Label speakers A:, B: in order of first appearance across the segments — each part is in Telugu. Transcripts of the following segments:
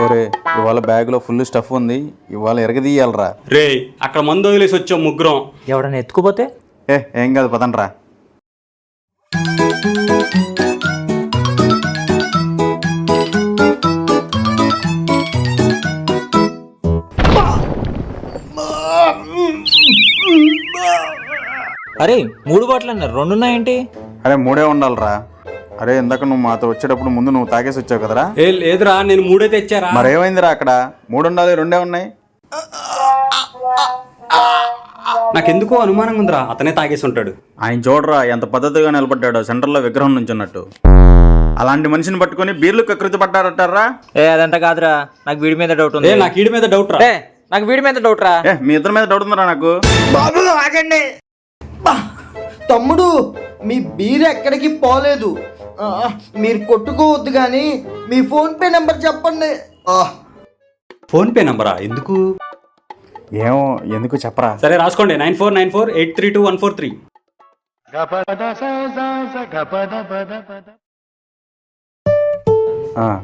A: ఒరే ఇవాళ బ్యాగ్లో ఫుల్ స్టఫ్ ఉంది, ఇవాళ ఎరగదీయాలరా.
B: రే అక్కడ మందు వదిలేసి వచ్చాం ముగ్గురం.
C: ఎవడన్నా ఎత్తుకుపోతే
A: ఏం కాదు పదండ్రా.
C: అరే 3 బాటిల్ అన్నారు, 2 ఉన్నాయేంటి?
A: అరే 3 ఉండాలిరా. అరే ఇందాక నువ్వు మాతో వచ్చేటప్పుడు ముందు నువ్వు తాగేసి వచ్చావు కదరా.
B: ఏ లేదురా, నేను 3 తెచ్చారా.
A: మరేమైందిరా అక్కడ? 3 ఉండాలి, 2 ఉన్నాయి.
B: నాకెందుకో అనుమానంగా ఉందిరా, అతనే తాగేసి ఉంటాడు.
A: ఆయన చూడరా ఎంత పద్ధతిగా నిలబడ్డాడో, సెంటర్లో విగ్రహం నుంచున్నట్టు. అలాంటి మనిషిని పట్టుకొని బీర్లు కకృతి పడ్డారట్టారా?
C: అదంతా కాదురా, నాకు వీడి మీద డౌట్ ఉంది.
B: నాకు వీడి మీద డౌట్ రా.
C: నాకు వీడి మీద డౌట్ రా.
A: మీ ఇద్దరి మీద డౌట్ ఉందిరా నాకు.
D: బాబు ఆగండి. తమ్ముడు మీ బీర్ ఎక్కడికి పోలేదు, మీరు కొట్టుకోవద్దు కానీ మీ ఫోన్పే నెంబర్ చెప్పండి.
B: ఫోన్పే నంబరా? ఎందుకు?
A: ఏమో ఎందుకు చెప్పరా.
B: సరే రాసుకోండి, 9494832143.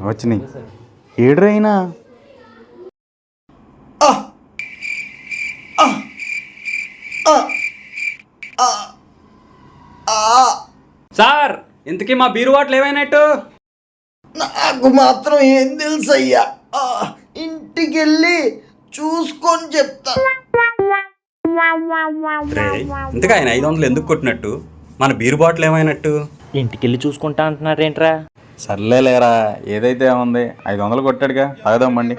A: వచ్చినాయి. ఏడ్రైనా
B: సార్ ఇంతకీ మా బీరు బాటిల్ ఏమైనట్టు?
D: నాకు మాత్రం ఏం తెలుసు అయ్యా, ఇంటికి వెళ్ళి చూసుకొని చెప్తా.
B: రే ఇంతగా ఆయన 500 ఎందుకు కొట్టినట్టు? మన బీరు బాటిల్ ఏమైనట్టు?
C: ఇంటికెళ్ళి చూసుకుంటా అంటున్నారేంట్రా?
A: సర్లేరా, ఏదైతే ఉంది 500 కొట్టాడుగా, తాగదాం బండి.